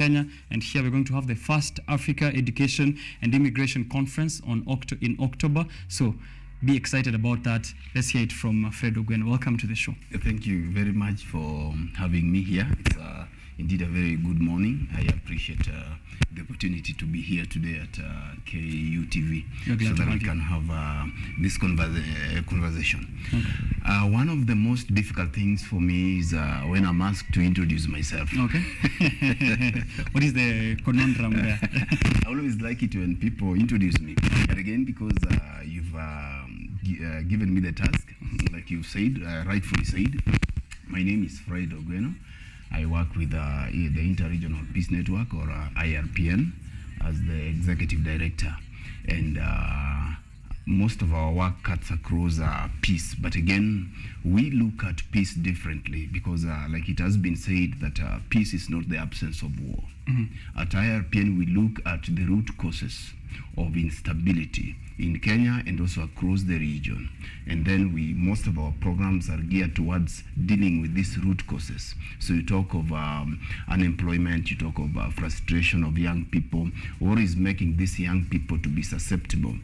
Kenya, and here we're going to have the first Africa Education and Immigration Conference in October. So be excited about that. Let's hear it from Fred Ogwen. Welcome to the show. Thank you very much for having me here. It's indeed a very good morning. I appreciate the opportunity to be here today at KUTV so that we can have this conversation. Okay. One of the most difficult things for me is when I'm asked to introduce myself. Okay. What is the conundrum there? I always like it when people introduce me. But again, because you've given me the task, like you said, rightfully said, my name is Fred Ogwen. I work with the Inter-Regional Peace Network, or IRPN, as the executive director. And most of our work cuts across peace. But again, we look at peace differently because, like it has been said, that peace is not the absence of war. Mm-hmm. At IRPN, we look at the root causes of instability in Kenya and also across the region. And then most of our programs are geared towards dealing with these root causes. So you talk of unemployment, you talk of frustration of young people. What is making these young people to be susceptible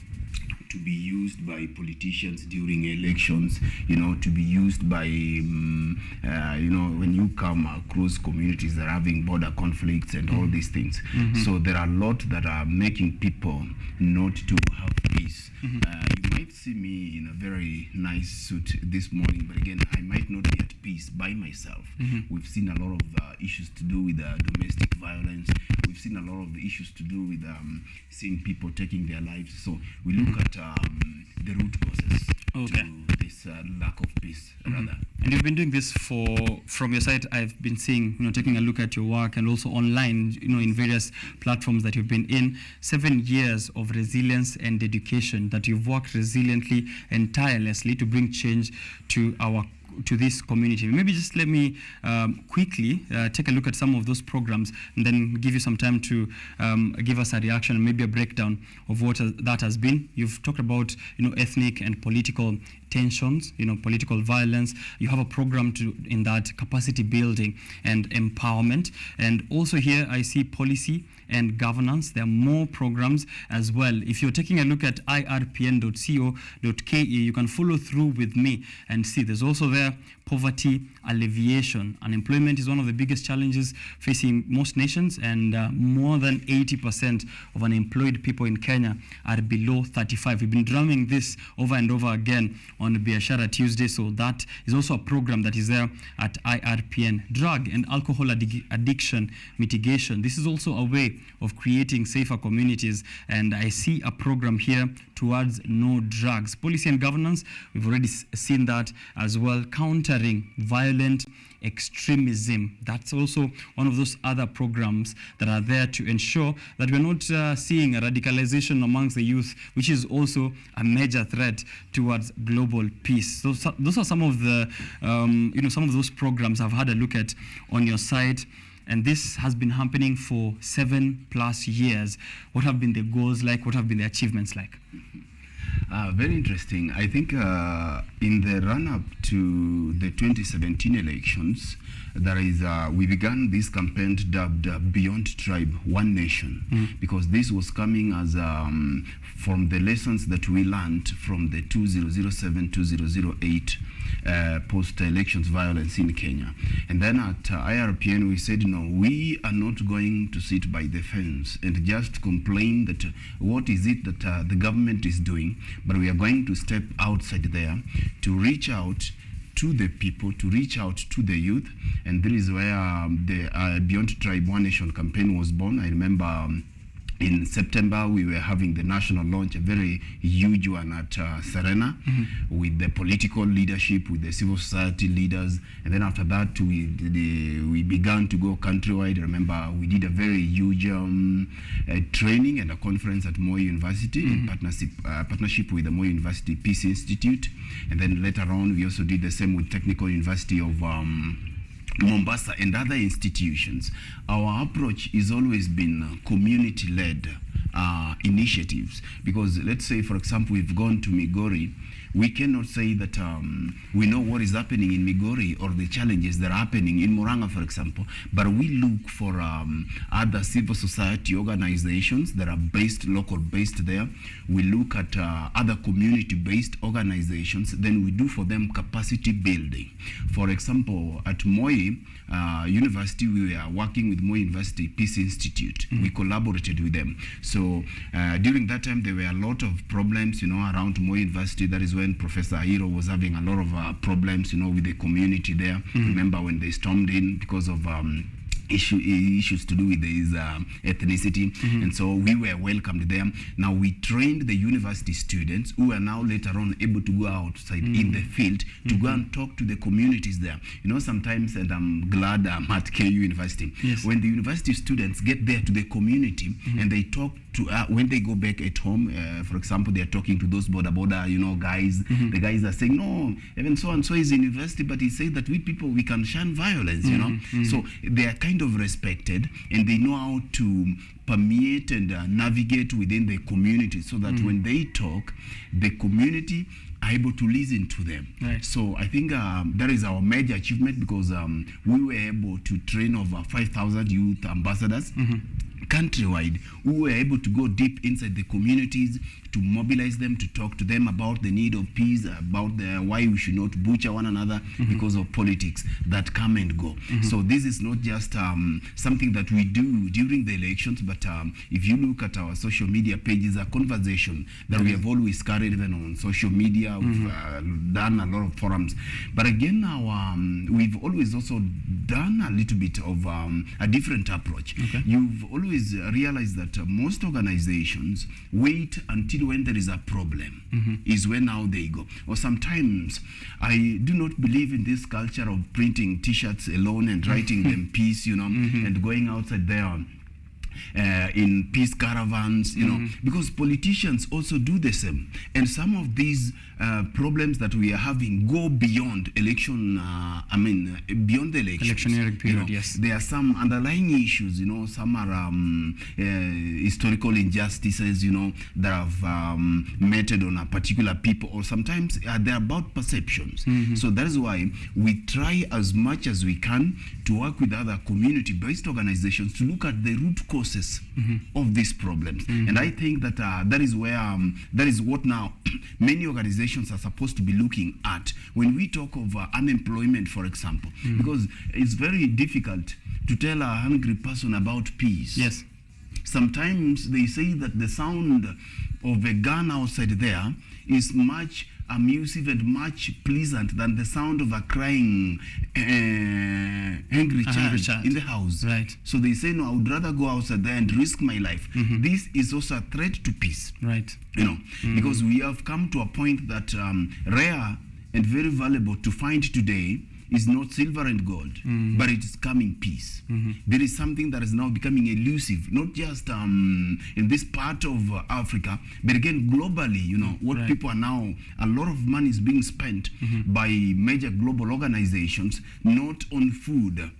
to be used by politicians during elections, to be used by, when you come across communities that are having border conflicts and all these things. Mm-hmm. So there are a lot that are making people not to have peace. Mm-hmm. You might see me in a very nice suit this morning, but again, I might not be at peace by myself. Mm-hmm. We've seen a lot of issues to do with domestic violence. We've seen a lot of the issues to do with seeing people taking their lives. So we look at the root causes to this lack of peace, rather. And you've been doing this from your side. I've been seeing, taking a look at your work and also online, in various platforms that you've been in. 7 years of resilience and dedication that you've worked resiliently and tirelessly to bring change to this community. Maybe just let me quickly take a look at some of those programs and then give you some time to give us a reaction and maybe a breakdown of what that has been. You've talked about, ethnic and political tensions, political violence. You have a program in that capacity building and empowerment. And also here I see policy and governance. There are more programs as well. If you're taking a look at irpn.co.ke, you can follow through with me and see there's also there poverty alleviation. Unemployment is one of the biggest challenges facing most nations, and more than 80% of unemployed people in Kenya are below 35. We've been drumming this over and over again on Biashara Tuesday, so that is also a program that is there at IRPN. Drug and alcohol addiction mitigation. This is also a way of creating safer communities, and I see a program here towards no drugs. Policy and governance, we've already seen that as well. Countering violent extremism. That's also one of those other programs that are there to ensure that we're not seeing a radicalization amongst the youth, which is also a major threat towards global peace. So those are some of the, some of those programs I've had a look at on your site. And this has been happening for 7+ years. What have been the goals like? What have been the achievements like? Very interesting. I think in the run-up to the 2017 elections, we began this campaign dubbed Beyond Tribe, One Nation, because this was coming as from the lessons that we learned from the 2007-2008 post-elections violence in Kenya. And then at IRPN, we said, no, we are not going to sit by the fence and just complain that what is it that the government is doing, but we are going to step outside there to reach out to the people, to reach out to the youth. And that is where the Beyond Tribe One Nation campaign was born. I remember in September, we were having the national launch, a very huge one at Serena, with the political leadership, with the civil society leaders. And then after that, we began to go countrywide. I remember we did a very huge training and a conference at Moi University in partnership with the Moi University Peace Institute. And then later on, we also did the same with Technical University of Mombasa and other institutions. Our approach has always been community-led initiatives, because let's say, for example, we've gone to Migori we cannot say that we know what is happening in Migori or the challenges that are happening in Murang'a, for example, but we look for other civil society organizations that are local based there. We look at other community-based organizations, then we do for them capacity building. For example, at Moi University, we are working with Moi University Peace Institute. We collaborated with them. So during that time, there were a lot of problems, around Moi University. That is when Professor Ahiro was having a lot of problems, with the community there. Remember when they stormed in because of issues to do with his ethnicity, and so we were welcomed there. Now we trained the university students who are now later on able to go outside in the field to go and talk to the communities there. Sometimes, and I'm glad I'm at KU University, when the university students get there to the community and they talk to, when they go back at home, for example, they are talking to those border guys. The guys are saying, no, even so and so is in university, but he said that we people, we can shun violence, So they are kind of respected, and they know how to permeate and navigate within the community, so that when they talk, the community are able to listen to them. Right. So I think that is our major achievement, because we were able to train over 5,000 youth ambassadors countrywide, who were able to go deep inside the communities to mobilize them, to talk to them about the need of peace, about why we should not butcher one another because of politics that come and go. So this is not just something that we do during the elections, but if you look at our social media pages, a conversation that we have always carried even on social media. We've done a lot of forums. But again, we've always also done a little bit of a different approach. Okay. You've always realized that most organizations wait until when there is a problem is when now they go. Or sometimes I do not believe in this culture of printing t-shirts alone and writing them peace, and going outside there in peace caravans, because politicians also do the same. And some of these problems that we are having go beyond election, beyond the election. Electioneering period, yes. There are some underlying issues, some are historical injustices, that have meted on a particular people, or sometimes they're about perceptions. So that is why we try as much as we can to work with other community-based organizations to look at the root causes of these problems. And I think that that is where that is what now many organizations are supposed to be looking at when we talk of unemployment, for example, because it's very difficult to tell a hungry person about peace. Yes. Sometimes they say that the sound of a gun outside there is much amusive and much pleasant than the sound of a crying angry child in the house. Right. So they say, no, I would rather go outside there and risk my life. This is also a threat to peace. Right. Because we have come to a point that rare and very valuable to find today is not silver and gold, but it is coming peace. There is something that is now becoming elusive, not just in this part of Africa, but again globally. What people are now, a lot of money is being spent by major global organizations, not on food,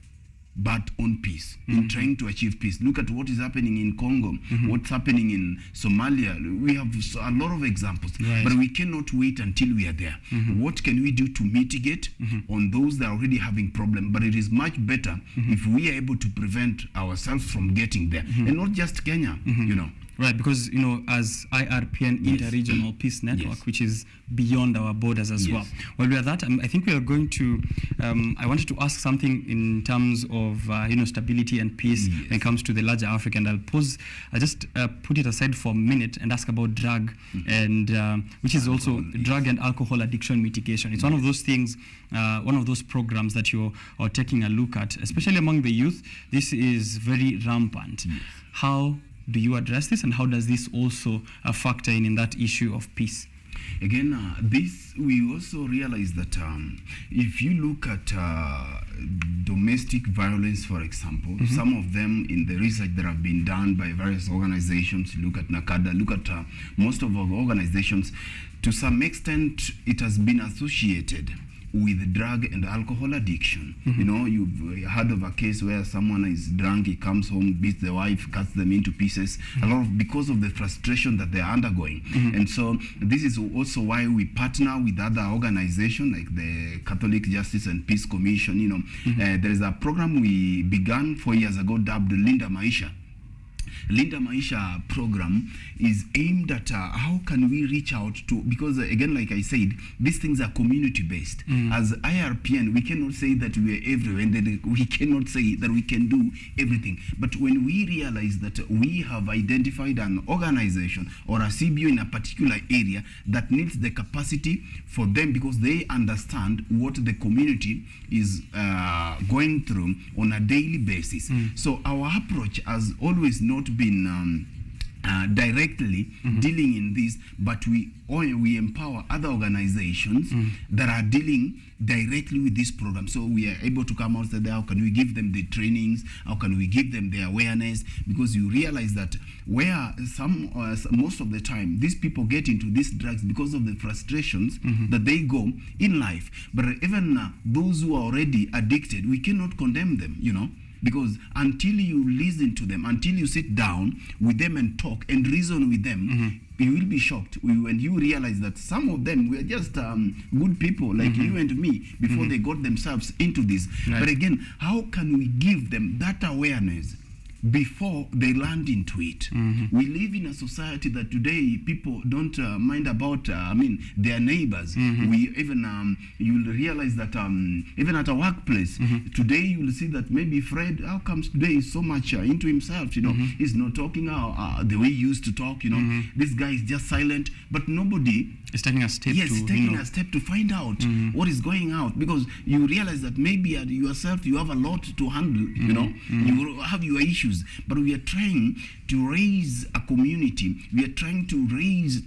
but on peace, in trying to achieve peace. Look at what is happening in Congo, what's happening in Somalia. We have a lot of examples, but we cannot wait until we are there. What can we do to mitigate on those that are already having problems? But it is much better if we are able to prevent ourselves from getting there, and not just Kenya, Right, because, as IRPN Interregional Peace Network, which is beyond our borders as well. While we are that, I think we are going to, I wanted to ask something in terms of, stability and peace when it comes to the larger Africa. And I'll just put it aside for a minute and ask about drug, and which is also drug and alcohol addiction mitigation. It's one of those things, one of those programs that you're taking a look at, especially among the youth. This is very rampant. How do you address this, and how does this also factor in that issue of peace? Again, this we also realize that if you look at domestic violence, for example, some of them in the research that have been done by various organizations, look at NACADA, look at most of our organizations, to some extent it has been associated with drug and alcohol addiction. You know, you've heard of a case where someone is drunk, he comes home, beats the wife, cuts them into pieces, a lot of because of the frustration that they're undergoing. And so this is also why we partner with other organizations like the Catholic Justice and Peace Commission. You know, there is a program we began 4 years ago dubbed Linda Maisha. Linda Maisha program is aimed at how can we reach out to, because again, like I said, these things are community based. As IRPN, we cannot say that we are everywhere, and then we cannot say that we can do everything. But when we realize that we have identified an organization or a CBO in a particular area that needs the capacity for them, because they understand what the community is going through on a daily basis. So our approach has always not been directly dealing in this, but we empower other organizations that are dealing directly with this program. So we are able to come out and say, how can we give them the trainings? How can we give them the awareness? Because you realize that where most of the time these people get into these drugs because of the frustrations that they go in life. But even those who are already addicted, we cannot condemn them, you know. Because until you listen to them, until you sit down with them and talk and reason with them, you will be shocked when you realize that some of them were just good people like you and me before they got themselves into this. Right. But again, how can we give them that awareness before they land into it? We live in a society that today people don't mind about their neighbors. We even you'll realize that even at a workplace today you will see that maybe Fred, how comes today is so much into himself, you know, he's not talking the way he used to talk, you know. This guy is just silent, but nobody is taking a step a step to find out what is going out, because you realize that maybe at yourself you have a lot to handle, you know, you have your issues. But we are trying to raise a community. We are trying to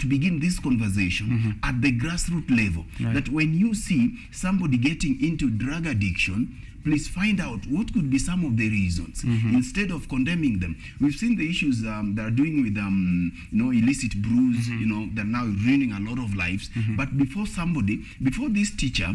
begin this conversation at the grassroots level. Right. That when you see somebody getting into drug addiction, please find out what could be some of the reasons instead of condemning them. We've seen the issues they are doing with illicit brews. You know, they're now ruining a lot of lives. But before this teacher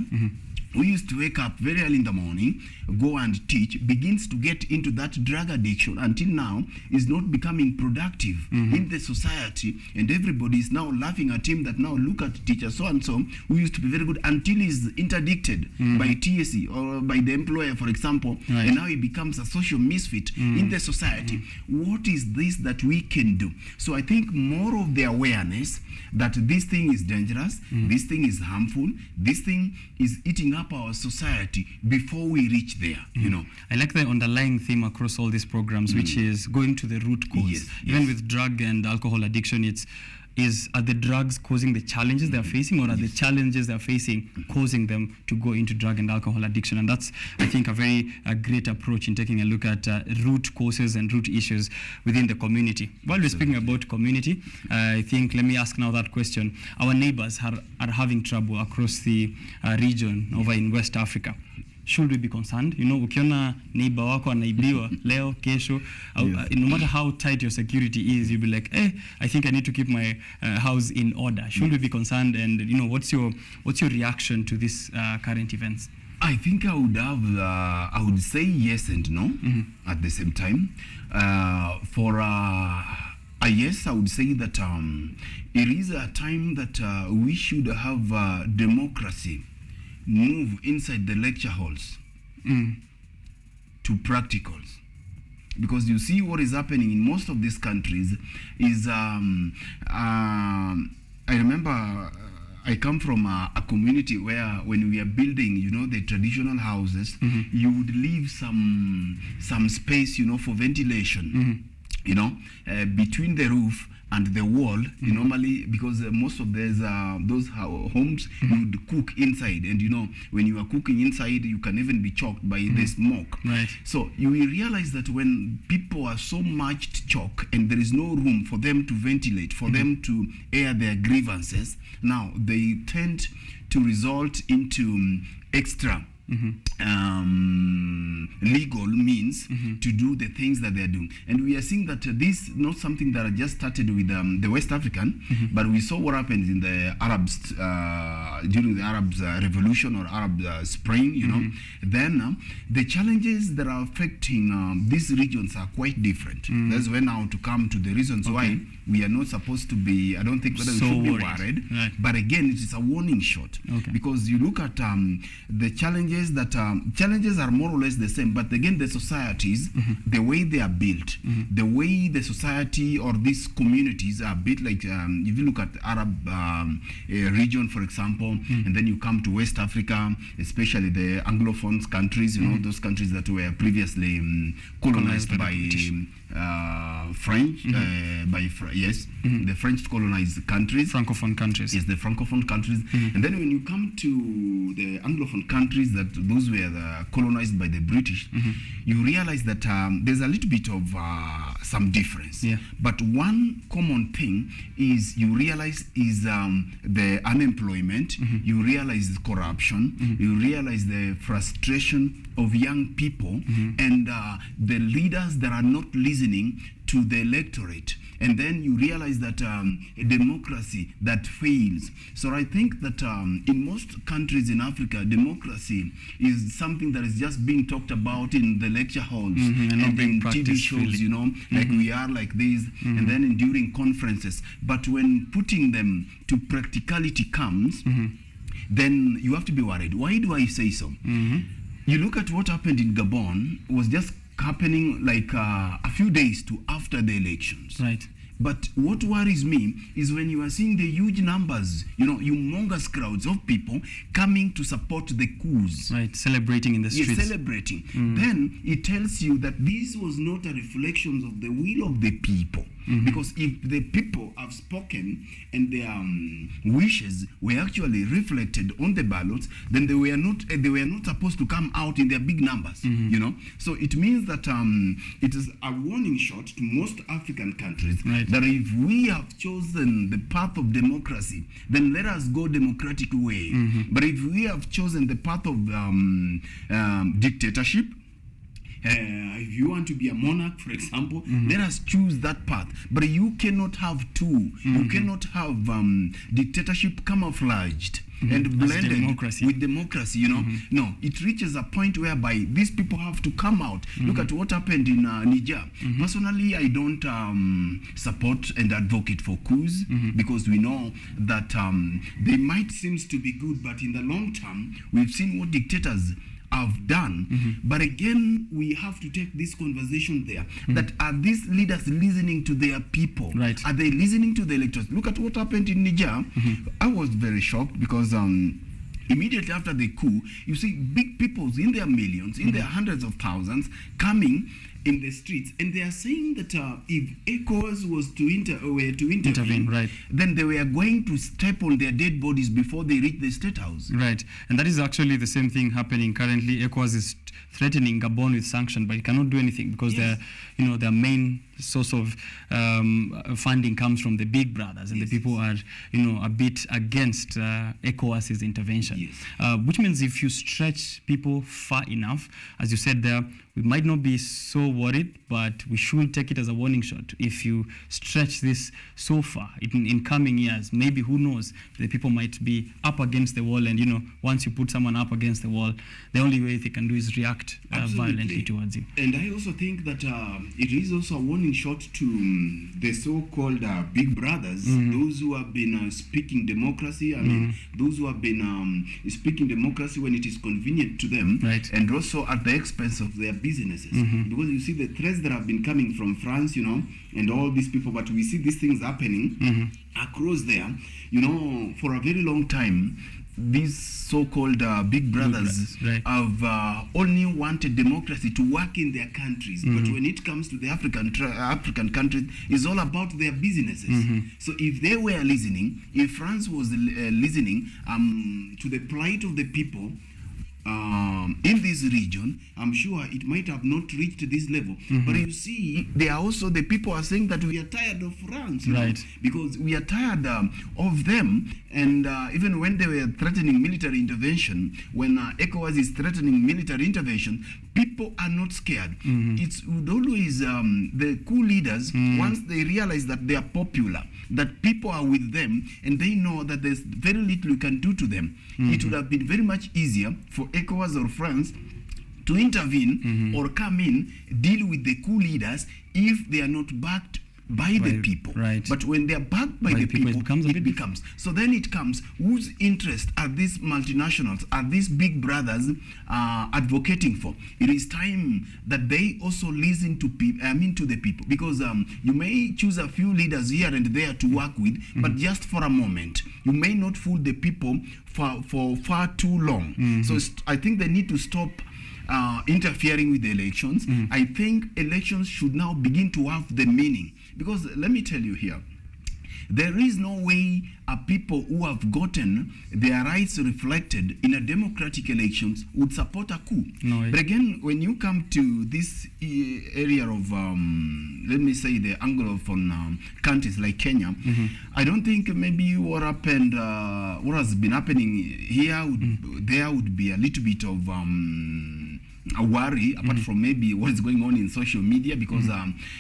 who used to wake up very early in the morning, go and teach, begins to get into that drug addiction until now is not becoming productive in the society, and everybody is now laughing at him that now look at teacher so and so who used to be very good until he's interdicted by TSC or by the employer, for example, and now he becomes a social misfit in the society. What is this that we can do? So I think more of the awareness that this thing is dangerous, this thing is harmful, this thing is eating up our society before we reach there, you know. I like the underlying theme across all these programs, which is going to the root cause. Yes, even with drug and alcohol addiction, are the drugs causing the challenges they're facing, or are the challenges they're facing causing them to go into drug and alcohol addiction? And that's, I think, a great approach in taking a look at root causes and root issues within the community. While we're speaking about community, I think, let me ask now that question. Our neighbors are having trouble across the region over in West Africa. Should we be concerned? You know, ukiona neighbor wako anaibiwa leo, kesho, no matter how tight your security is, you'll be like, I think I need to keep my house in order. Should we be concerned? And, you know, what's your reaction to these current events? I think I would say yes and no at the same time. For a yes, I would say that it is a time that we should have democracy move inside the lecture halls to practicals. Because you see what is happening in most of these countries is, I remember I come from a community where when we are building, you know, the traditional houses, you would leave some space, you know, for ventilation, you know, between the roof and the wall, normally, because most of those homes you would cook inside, and you know, when you are cooking inside, you can even be choked by the smoke. Right. So you will realize that when people are so much choked and there is no room for them to ventilate, for them to air their grievances, now they tend to result into extra legal means to do the things that they're doing. And we are seeing that this is not something that just started with the West African, but we saw what happened in the Arabs during the Arab Revolution or Arab Spring, you know. Then the challenges that are affecting these regions are quite different. That's when now to come to the reasons why we are not supposed to be, I don't think whether So we should be worried. worried, but again, it is a warning shot. Because you look at the challenges that, challenges are more or less the same, but again, the societies, the way they are built, the way the society or these communities are built, like if you look at Arab region, for example, and then you come to West Africa, especially the Anglophone countries, you know, those countries that were previously colonized by French, the French colonized countries. Francophone countries. Yes, the Francophone countries. And then when you come to the Anglophone countries, that those were colonized by the British, you realize that there's a little bit of some difference. But one common thing is you realize is the unemployment, you realize the corruption, you realize the frustration of young people and the leaders that are not listening to the electorate. And then you realize that a democracy that fails. So I think that in most countries in Africa, democracy is something that is just being talked about in the lecture halls and in TV shows, really. You know, like we are like this, and then during conferences. But when putting them to practicality comes, then you have to be worried. Why do I say so? You look at what happened in Gabon, was just happening like a few days to after the elections. But what worries me is when you are seeing the huge numbers, you know, humongous crowds of people coming to support the coups. Celebrating in the streets. Yes, celebrating. Then it tells you that this was not a reflection of the will of the people. Because if the people have spoken and their wishes were actually reflected on the ballots, then they were not supposed to come out in their big numbers. You know, so it means that it is a warning shot to most African countries that if we have chosen the path of democracy, then let us go democratic way. But if we have chosen the path of dictatorship, if you want to be a monarch, for example, let us choose that path. But you cannot have two. You cannot have dictatorship camouflaged and blended with democracy, you know. No, it reaches a point whereby these people have to come out. Look at what happened in Niger. Personally, I don't support and advocate for coups because we know that they might seem to be good, but in the long term, we've seen what dictators have done. But again, we have to take this conversation there, that are these leaders listening to their people? Are they listening to the electors? Look at what happened in Niger. I was very shocked because immediately after the coup, you see big peoples in their millions, in their hundreds of thousands coming in the streets, and they are saying that if ECOWAS was to intervene, then they were going to step on their dead bodies before they reach the State House. And that is actually the same thing happening currently. ECOWAS is threatening Gabon with sanction, but it cannot do anything because their main source of funding comes from the big brothers, and the people are, a bit against ECOWAS's intervention. Which means if you stretch people far enough, as you said there, we might not be so worried, but we should take it as a warning shot. If you stretch this so far in coming years, maybe, who knows, the people might be up against the wall, and once you put someone up against the wall, the only way they can do is react violently towards you. And I also think that it is also a warning shot to the so-called big brothers, those who have been speaking democracy, those who have been speaking democracy when it is convenient to them, and also at the expense of their businesses. Because you see the threats that have been coming from France, and all these people, but we see these things happening across there, for a very long time. These so-called big brothers have only wanted democracy to work in their countries, but when it comes to the African countries, it's all about their businesses. So if they were listening, if France was listening to the plight of the people, in this region, I'm sure it might have not reached this level. But you see, there are also the people are saying that we are tired of France, you know, because we are tired of them. And even when they were threatening military intervention, when ECOWAS is threatening military intervention, people are not scared. It would always, the coup leaders, once they realize that they are popular, that people are with them, and they know that there's very little you can do to them, it would have been very much easier for ECOWAS or France to intervene or come in, deal with the coup leaders if they are not backed by the people. But when they are backed by the people, it becomes. So then it comes, whose interest are these multinationals, are these big brothers advocating for? It is time that they also listen to to the people, because you may choose a few leaders here and there to work with, but just for a moment. You may not fool the people for far too long. So I think they need to stop interfering with the elections. I think elections should now begin to have the meaning. Because let me tell you here, there is no way people who have gotten their rights reflected in a democratic elections would support a coup. But again, when you come to this area of, let me say, the angle of countries like Kenya, I don't think maybe what happened, what has been happening here, there would be a little bit of a worry, apart from maybe what is going on in social media, because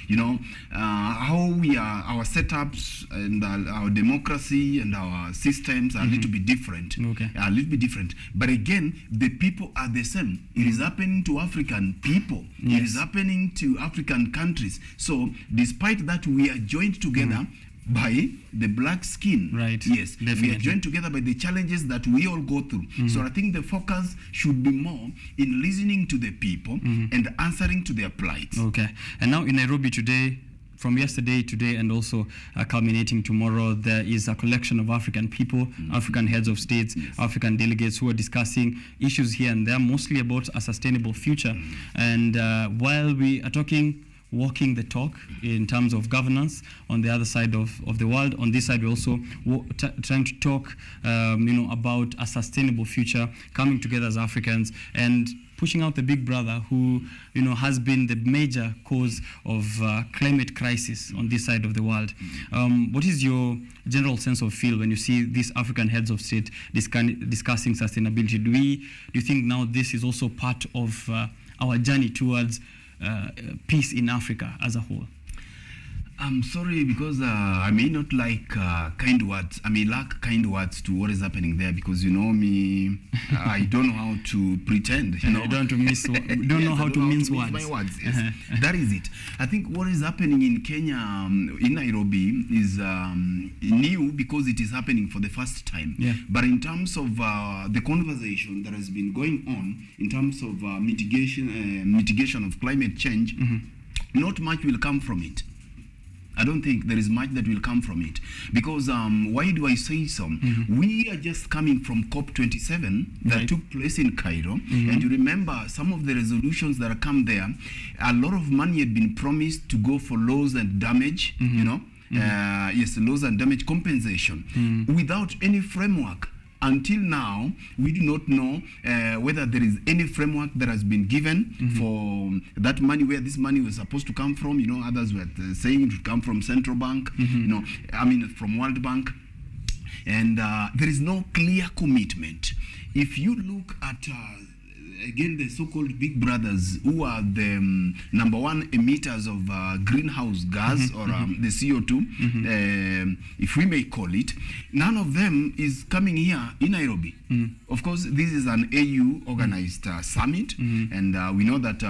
you know, how we are, our setups and our democracy and our systems are a little bit different. A little bit different. But again, the people are the same. It is happening to African people. It is happening to African countries. So despite that, we are joined together by the black skin. Yes, we are joined together by the challenges that we all go through. So I think the focus should be more in listening to the people and answering to their plight. And now in Nairobi today, from yesterday, today, and also culminating tomorrow, there is a collection of African people, African heads of states, African delegates who are discussing issues here and there, mostly about a sustainable future. And while we are walking the talk in terms of governance on the other side of the world. On this side, we're also trying to talk, about a sustainable future, coming together as Africans and pushing out the big brother who, has been the major cause of climate crisis on this side of the world. What is your general sense of feel when you see these African heads of state discussing sustainability? Do you think now this is also part of our journey towards peace in Africa as a whole? I'm sorry, because I may not like kind words. I may lack kind words to what is happening there, because you know me, I don't know how to pretend. You know, I don't know how to mince words. My words. Yes. That is it. I think what is happening in Kenya, in Nairobi, is new because it is happening for the first time. But in terms of the conversation that has been going on in terms of mitigation of climate change, not much will come from it. I don't think there is much that will come from it, because why do I say so? We are just coming from COP27 that took place in Cairo, and you remember some of the resolutions that come there. A lot of money had been promised to go for loss and damage, yes, loss and damage compensation, without any framework. Until now, we do not know whether there is any framework that has been given for that money, where this money was supposed to come from. Others were saying it would come from Central Bank, from World Bank. And there is no clear commitment. If you look at again, the so-called big brothers, who are the number one emitters of greenhouse gas or the CO2, if we may call it, none of them is coming here in Nairobi. Of course, this is an AU-organized summit, and we know that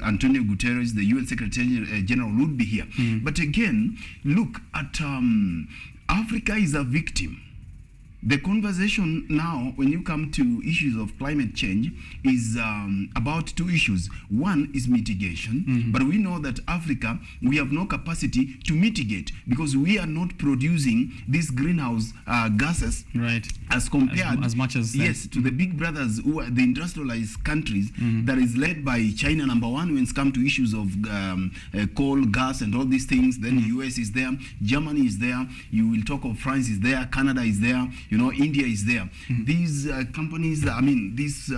Antonio Guterres, the UN Secretary General, would be here. But again, look at Africa is a victim. The conversation now, when you come to issues of climate change, is about two issues. One is mitigation, but we know that Africa, we have no capacity to mitigate, because we are not producing these greenhouse gases, as compared as much as to the big brothers who are the industrialized countries that is led by China, number one, when it comes to issues of coal, gas, and all these things. Then the US is there, Germany is there. You will talk of France is there, Canada is there. You know, India is there. These companies, these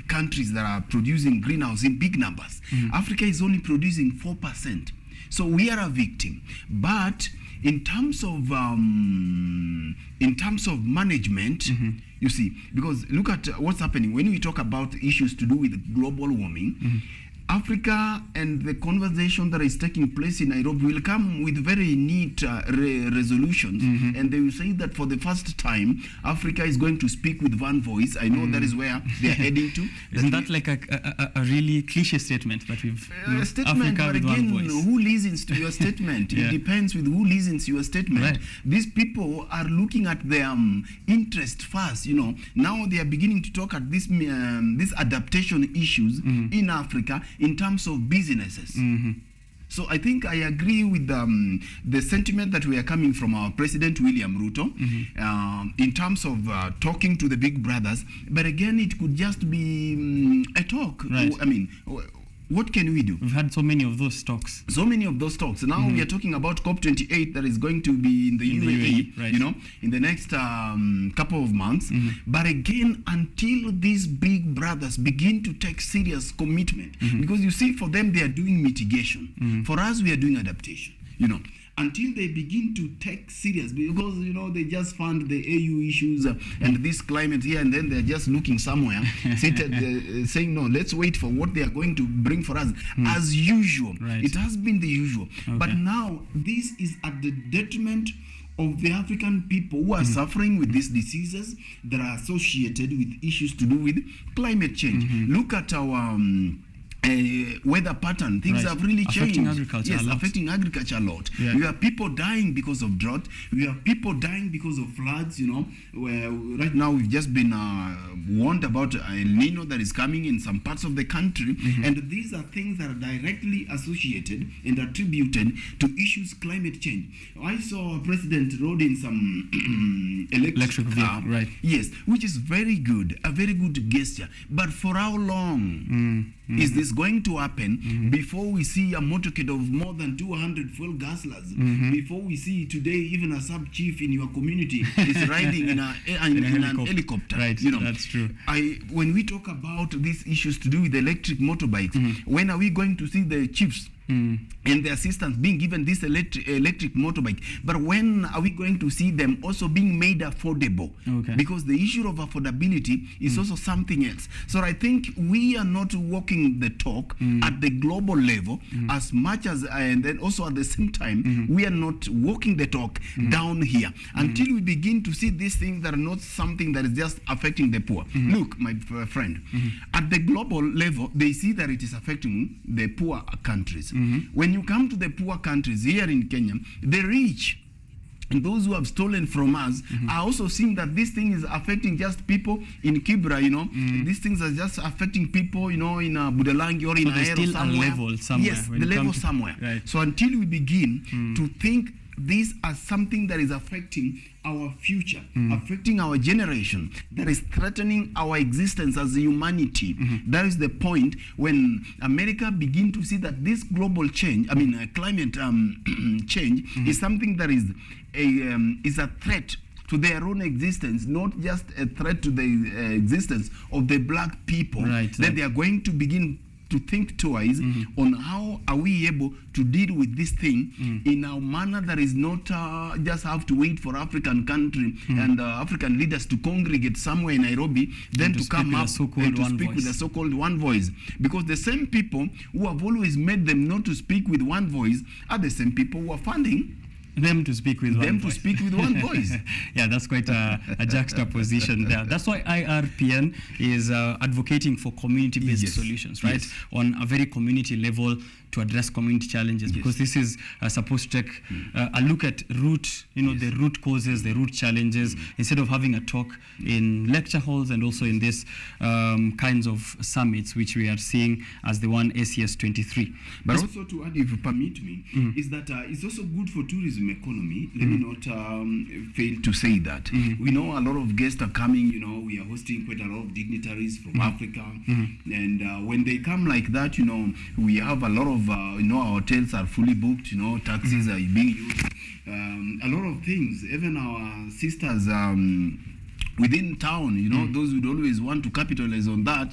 countries that are producing greenhouse in big numbers. Africa is only producing 4%. So we are a victim. But in terms of management, you see, because look at what's happening when we talk about issues to do with global warming. Africa and the conversation that is taking place in Nairobi will come with very neat resolutions, and they will say that for the first time, Africa is going to speak with one voice. I know that is where they are heading to. Isn't that like a really cliche statement that we've... A statement, Africa but again, who listens to your statement? It depends with who listens to your statement. Right. These people are looking at their interest first, you know. Now they are beginning to talk at this adaptation issues in Africa in terms of businesses. So I think I agree with the sentiment that we are coming from our President William Ruto in terms of talking to the big brothers. But again, it could just be a talk. Right. I mean, what can we do? We've had so many of those talks. So many of those talks. Now we are talking about COP28 that is going to be in the UAE, right. you know, in the next couple of months. But again, until these big brothers begin to take serious commitment, because you see, for them, they are doing mitigation. For us, we are doing adaptation, you know. Until they begin to take serious, because, you know, they just fund the AU issues and this climate here, and then they're just looking somewhere, seated, saying, no, let's wait for what they are going to bring for us. As usual. Right. It has been the usual. Okay. But now, this is at the detriment of the African people who are suffering with these diseases that are associated with issues to do with climate change. Look at our... weather pattern. Things have really changed. Affecting agriculture a lot. Affecting agriculture a lot. Yeah. We have people dying because of drought. We have people dying because of floods, you know. Where right now we've just been warned about El Nino that is coming in some parts of the country. And these are things that are directly associated and attributed to issues climate change. I saw a president rode in some electric car. Right. Yes, which is very good, a very good gesture. But for how long is this going to happen before we see a motorcade of more than 200 fuel gaslers? Before we see today even a sub chief in your community is riding in an helicopter. Right, you know, that's true. When we talk about these issues to do with electric motorbikes, when are we going to see the chiefs and the assistants being given this electric motorbike? But when are we going to see them also being made affordable? Okay. Because the issue of affordability is also something else. So I think we are not walking the talk at the global level as much as, and then also at the same time, we are not walking the talk down here until we begin to see these things that are not something that is just affecting the poor. Look, my friend, at the global level, they see that it is affecting the poor countries. When you come to the poor countries here in Kenya, the rich and those who have stolen from us are also seeing that this thing is affecting just people in Kibra, you know. These things are just affecting people, you know, in Budalangi or in Ahero somewhere. A level somewhere. Yes, the level somewhere. Right. So until we begin to think this as something that is affecting our future, affecting our generation, that is threatening our existence as humanity. That is the point when America begin to see that this global change, climate change is something that is a threat to their own existence, not just a threat to the existence of the black people. Right. Then they are going to begin to think twice on how are we able to deal with this thing in a manner that is not just have to wait for African country and African leaders to congregate somewhere in Nairobi, then to come up and to speak with the so-called one voice. Because the same people who have always made them not to speak with one voice are the same people who are funding them to speak with one voice. To speak with one voice. Yeah, that's quite a juxtaposition there. That's why IRPN is advocating for community-based solutions, right? Yes. On a very community level to address community challenges, because this is supposed to take a look at the root causes, the root challenges, instead of having a talk in lecture halls and also in this kinds of summits, which we are seeing as the one ACS 23. But also to add, if you permit me, is that it's also good for tourism economy. Let me not fail to say that. We know a lot of guests are coming, you know, we are hosting quite a lot of dignitaries from Africa. And when they come like that, you know, we have a lot of of our hotels are fully booked. Taxis are being used. A lot of things. Even our sisters within town, those would always want to capitalize on that.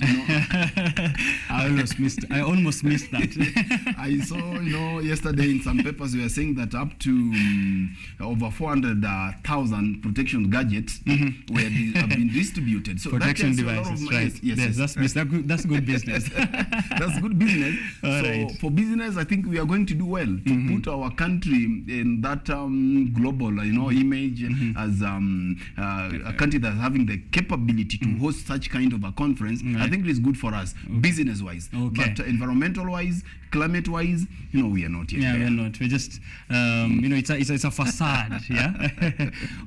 I almost missed that. I saw, yesterday in some papers we were saying that up to over 400,000 protection gadgets have been distributed. So protection devices, right? Yes, that's good business. That's good business. Right. For business, I think we are going to do well to put our country in that global, image as a country that's having the capability to host such kind of a conference. Right. I think it is good for us, business-wise. Okay. But environmental-wise, climate-wise, we are not yet there. We are not. We're just, it's a facade. Yeah.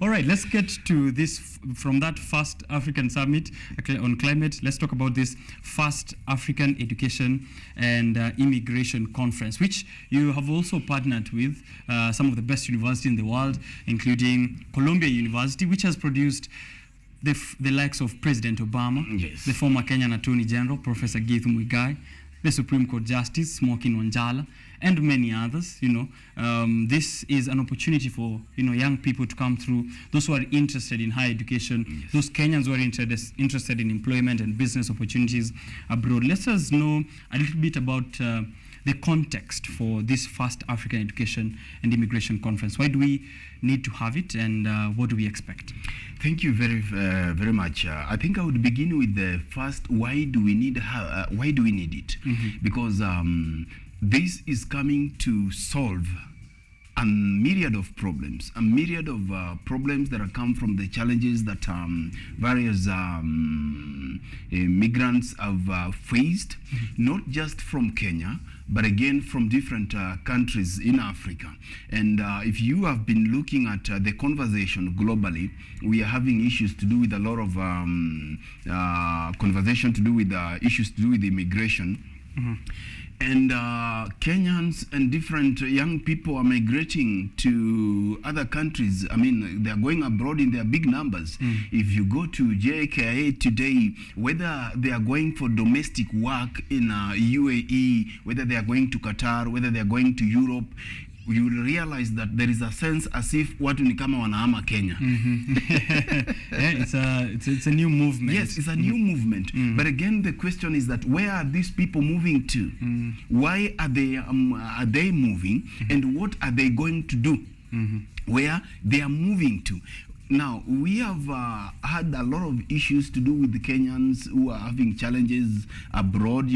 All right. Let's get to this from that first African summit on climate. Let's talk about this first African education and immigration conference, which you have also partnered with some of the best universities in the world, including Columbia University, which has produced the likes of President Obama, yes, the former Kenyan Attorney General, Professor Githu Muigai, the Supreme Court Justice, Smokin Wanjala, and many others. This is an opportunity for young people to come through, those who are interested in higher education, yes, those Kenyans who are interested in employment and business opportunities abroad. Let us know a little bit about the context for this first African Education and Immigration Conference. Why do we need to have it, and what do we expect? Thank you very, very much. I think I would begin with the first. Why do we need it? Because this is coming to solve a myriad of problems that have come from the challenges that various migrants have faced, not just from Kenya, but again from different countries in Africa. And if you have been looking at the conversation globally, we are having issues to do with a lot of conversation to do with issues to do with immigration. And Kenyans and different young people are migrating to other countries. I mean, they are going abroad in their big numbers. If you go to JKIA today, whether they are going for domestic work in UAE, whether they are going to Qatar, whether they are going to Europe, you will realize that there is a sense as if watu ni kama wanahama Kenya. It's a new movement. Yes, it's a new movement. But again, the question is that where are these people moving to? Why are they moving? And what are they going to do? Where they are moving to? Now, we have had a lot of issues to do with the Kenyans who are having challenges abroad.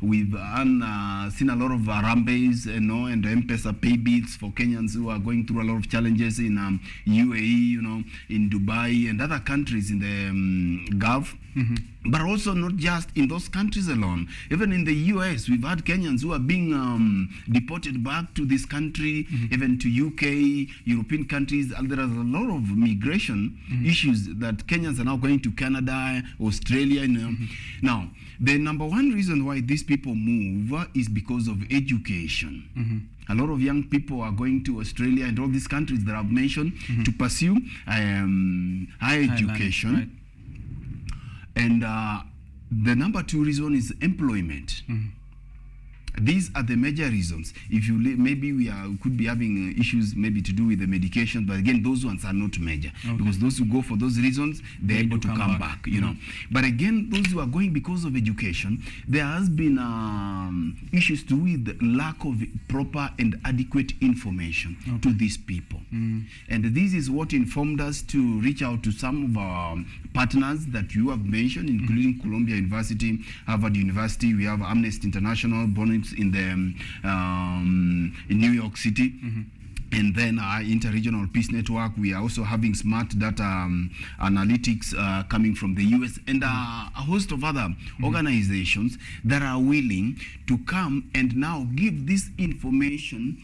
We've seen a lot of Harambes, and M-Pesa pay bills for Kenyans who are going through a lot of challenges in UAE, in Dubai and other countries in the Gulf. But also not just in those countries alone. Even in the US, we've had Kenyans who are being deported back to this country, even to UK, European countries. And there are a lot of migration issues that Kenyans are now going to Canada, Australia. Now, the number one reason why these people move is because of education. A lot of young people are going to Australia and all these countries that I've mentioned to pursue higher education. Right. And the number two reason is employment. These are the major reasons. If you maybe could be having issues maybe to do with the medication, but again, those ones are not major because those who go for those reasons, they're able to come back. But again, those who are going because of education, there has been issues to do with lack of proper and adequate information to these people. And this is what informed us to reach out to some of our partners that you have mentioned, including Columbia University, Harvard University. We have Amnesty International, Bonnet in the in New York City. And then our Interregional Peace Network. We are also having smart data analytics coming from the US, and a host of other organizations that are willing to come and now give this information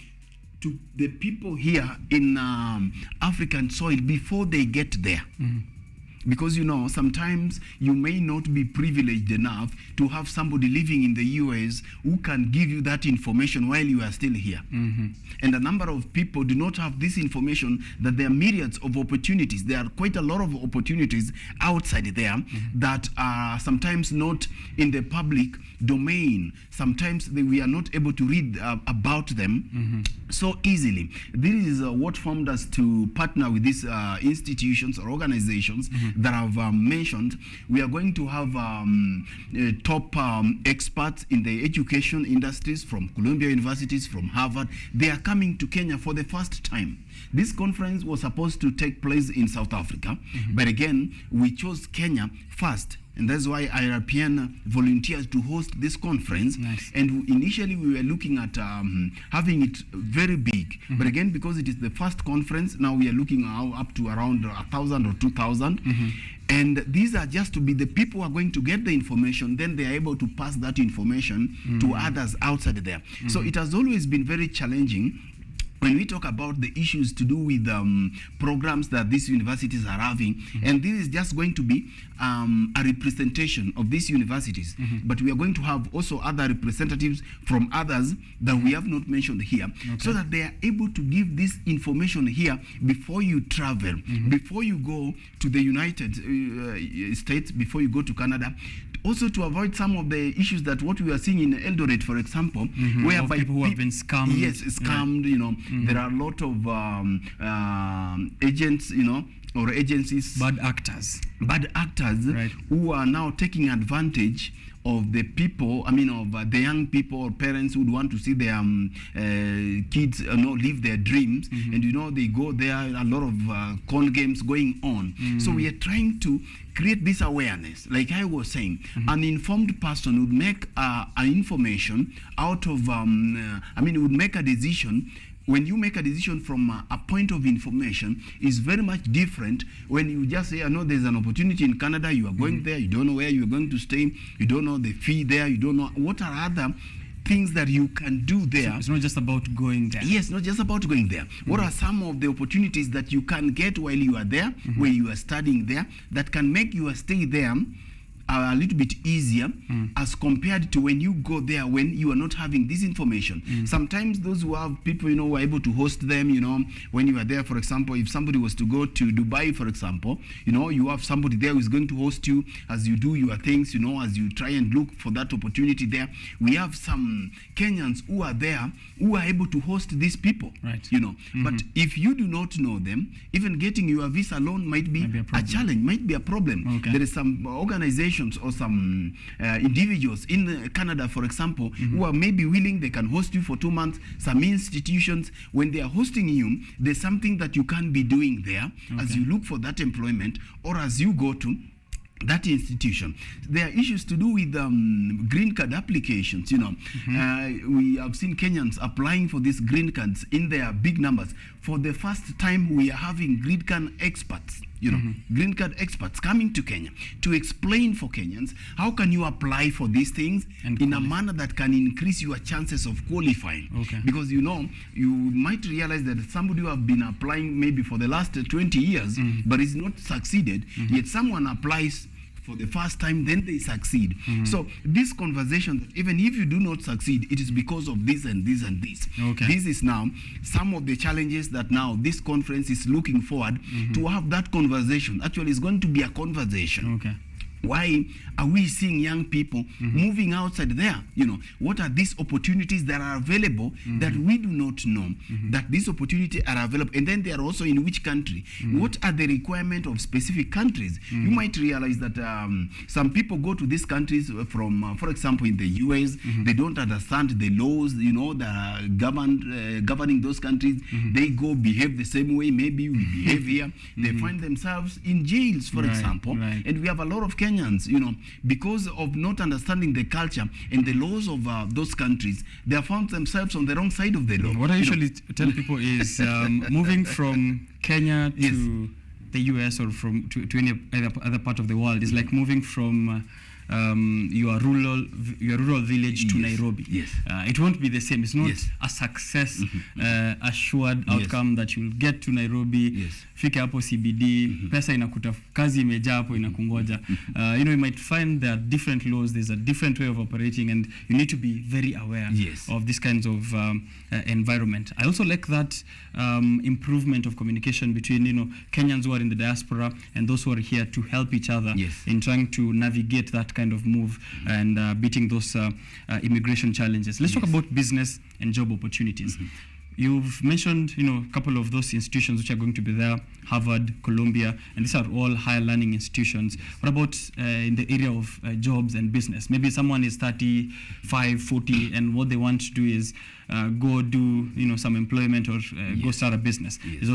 to the people here in African soil before they get there. because sometimes you may not be privileged enough to have somebody living in the US who can give you that information while you are still here. And a number of people do not have this information, that there are myriads of opportunities. There are quite a lot of opportunities outside there that are sometimes not in the public domain. Sometimes we are not able to read about them so easily. This is what formed us to partner with these institutions or organizations that I've mentioned. We are going to have top experts in the education industries from Columbia universities, from Harvard. They are coming to Kenya for the first time. This conference was supposed to take place in South Africa, but again, we chose Kenya first. And that's why IRPN volunteered to host this conference. Nice. And initially we were looking at having it very big. But again, because it is the first conference, now we are looking up to around 1,000 or 2,000. And these are just to be the people who are going to get the information, then they are able to pass that information to others outside there. So it has always been very challenging when we talk about the issues to do with programs that these universities are having. And this is just going to be a representation of these universities. But we are going to have also other representatives from others that we have not mentioned here, so that they are able to give this information here before you travel, before you go to the United States, before you go to Canada. Also to avoid some of the issues that what we are seeing in Eldoret, for example, whereby people who have been scammed. Yes, scammed, there are a lot of agents, or agencies. Bad actors. Right. Who are now taking advantage of the people, of the young people or parents who would want to see their kids live their dreams. And they go there, a lot of con games going on. So we are trying to create this awareness. Like I was saying, an informed person would make an information out of, would make a decision. When you make a decision from a point of information, is very much different when you just say, I know there's an opportunity in Canada, you are going there, you don't know where you're going to stay, you don't know the fee there, you don't know what are other things that you can do there. So it's not just about going there. Yes, not just about going there. What are some of the opportunities that you can get while you are there, where you are studying there, that can make your stay there a little bit easier as compared to when you go there when you are not having this information. Sometimes those who have people, who are able to host them, when you are there, for example, if somebody was to go to Dubai, for example, you have somebody there who is going to host you as you do your things, as you try and look for that opportunity there. We have some Kenyans who are there who are able to host these people, right? But if you do not know them, even getting your visa loan might be a challenge, might be a problem. Okay. There is some organizations or some individuals in Canada, for example, who are maybe willing, they can host you for 2 months. Some institutions, when they are hosting you, there's something that you can be doing there as you look for that employment or as you go to that institution. There are issues to do with green card applications. We have seen Kenyans applying for these green cards in their big numbers. For the first time, we are having green card experts. Green card experts coming to Kenya to explain for Kenyans how can you apply for these things and in a manner that can increase your chances of qualifying. Because you might realize that somebody who have been applying maybe for the last 20 years but is not succeeded, yet someone applies for the first time, then they succeed. So this conversation, even if you do not succeed, it is because of this and this and this. This is now some of the challenges that now this conference is looking forward to have that conversation. Actually, it's going to be a conversation. Why are we seeing young people moving outside there? What are these opportunities that are available that we do not know that these opportunities are available? And then they are also in which country? What are the requirements of specific countries? You might realize that some people go to these countries from, for example, in the US, they don't understand the laws, that are governing those countries. They go behave the same way, maybe we behave here. They find themselves in jails, for example. And we have a lot of Kenyans, because of not understanding the culture and the laws of those countries, they have found themselves on the wrong side of the law. What I usually tell people is moving from Kenya to the US or to any other part of the world is like moving from your rural village to Nairobi. Yes. It won't be the same. It's not Yes. a success assured outcome that you'll get to Nairobi. Yes. Fika hapo CBD, pesa inakuta, kazi imejaa hapo inakungoja. You might find there are different laws, there's a different way of operating, and you need to be very aware Yes. of this kinds of environment. I also like that improvement of communication between Kenyans who are in the diaspora and those who are here to help each other Yes. in trying to navigate that kind of move and beating those immigration challenges. Let's talk about business and job opportunities. You've mentioned, a couple of those institutions which are going to be there, Harvard, Columbia, and these are all higher learning institutions. What about in the area of jobs and business? Maybe someone is 35, 40, and what they want to do is go do, some employment or go start a business. Yes.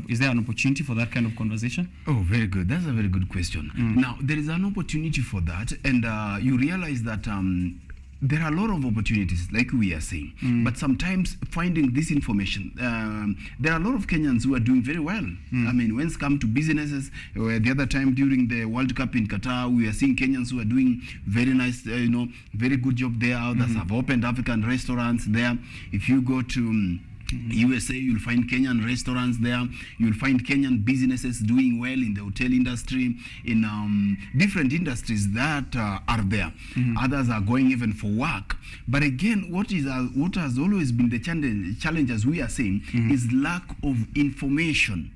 Is there an opportunity for that kind of conversation? Oh, very good. That's a very good question. Now, there is an opportunity for that, and you realize that there are a lot of opportunities, like we are saying, but sometimes finding this information, there are a lot of Kenyans who are doing very well. I mean, when it comes to businesses, the other time during the World Cup in Qatar, we are seeing Kenyans who are doing very nice, very good job there. Others have opened African restaurants there. If you go to USA, you'll find Kenyan restaurants there. You'll find Kenyan businesses doing well in the hotel industry, in different industries that are there. Others are going even for work. But again, what has always been the challenge, as we are saying, is lack of information.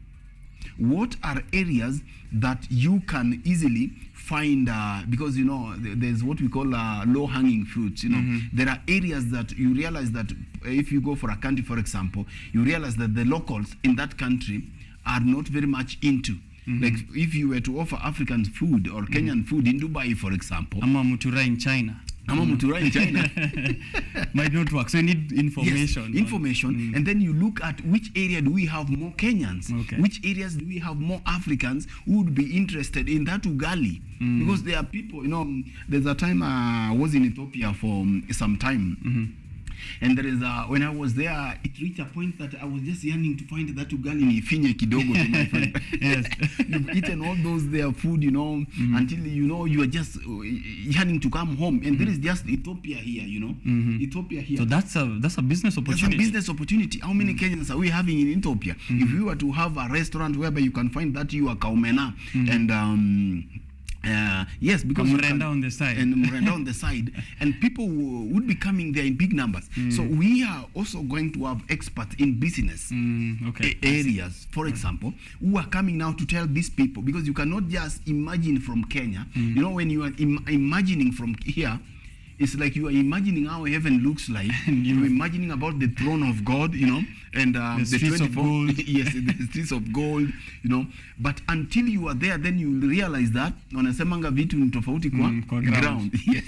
What are areas that you can easily find, because there's what we call low-hanging fruits. There are areas that you realize that if you go for a country, for example, you realize that the locals in that country are not very much into. Like if you were to offer African food or Kenyan food in Dubai, for example, Ama mutura in China. in China might not work. So you need information. Yes, information. And then you look at which area do we have more Kenyans, which areas do we have more Africans who would be interested in that ugali. Because there are people, there's a time I was in Ethiopia for some time. And there is when I was there, it reached a point that I was just yearning to find that ugali ni finye kidogo to my friend. Yes. You've eaten all those their food, until you are just yearning to come home. And there is just Ethiopia here, Ethiopia here. So that's a business opportunity. That's a business opportunity. How many Kenyans are we having in Ethiopia? If you were to have a restaurant whereby you can find that you are kaumena and yes, because Murenda on the side. And Murenda on the side, and people would be coming there in big numbers. So we are also going to have experts in business areas, for example, who are coming now to tell these people, because you cannot just imagine from Kenya. When you are imagining from here, it's like you are imagining how heaven looks like. You're imagining about the throne of God, and the streets of gold. Yes, the streets of gold, But until you are there, then you will realize that wanasemanga vitu ni tofauti kwa ground. Yes.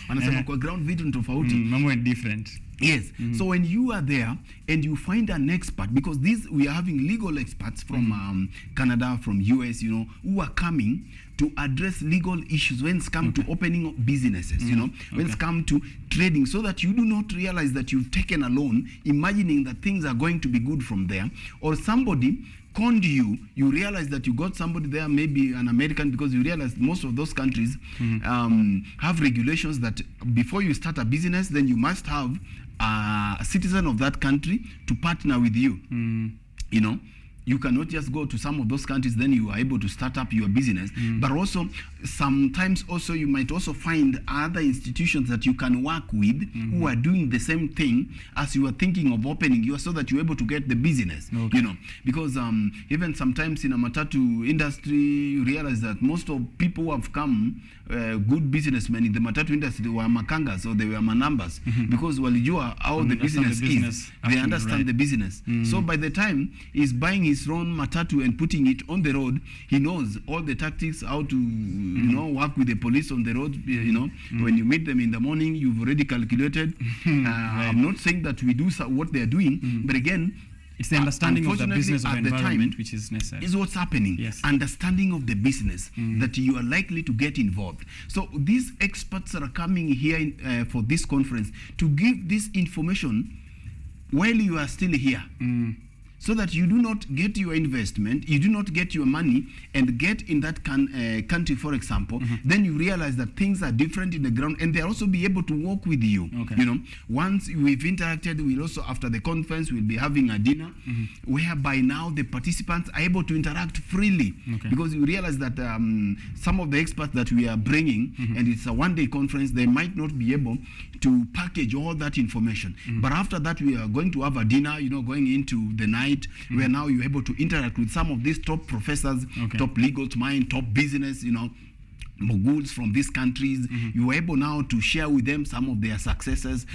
Wanasema kwa ground vitu ni tofauti. Mambo different. Yes. So when you are there and you find an expert, because we are having legal experts from Canada, from US, who are coming to address legal issues when it's come to opening up businesses, when it's come to trading, so that you do not realize that you've taken a loan, imagining that things are going to be good from there, or somebody conned you realize that you got somebody there, maybe an American, because you realize most of those countries have regulations that before you start a business, then you must have a citizen of that country to partner with you. You cannot just go to some of those countries, then you are able to start up your business. But also, sometimes also you might also find other institutions that you can work with who are doing the same thing as you are thinking of opening yours, so that you're able to get the business. Because even sometimes in a matatu industry, you realize that most of people who have come, good businessmen in the matatu industry, were makangas or they were manambas, because walijua how the business is. They understand the business. So by the time he's buying his own matatu and putting it on the road, he knows all the tactics, how to work with the police on the road. When you meet them in the morning, you've already calculated. I'm not saying that we do what they're doing, but again, it's the understanding of the business of environment time, which is necessary. Is what's happening. Yes. Understanding of the business that you are likely to get involved. So these experts are coming here for this conference to give this information while you are still here. so that you do not get your investment, you do not get your money and get in that country, for example, then you realize that things are different in the ground, and they'll also be able to work with you. You know, once we've interacted, we'll also, after the conference, we'll be having a dinner whereby now the participants are able to interact freely, because you realize that some of the experts that we are bringing, and it's a one-day conference, they might not be able to package all that information. But after that, we are going to have a dinner, you know, going into the night, where now you're able to interact with some of these top professors, top legal minds, top business, you know, moguls from these countries. You are able now to share with them some of their successes.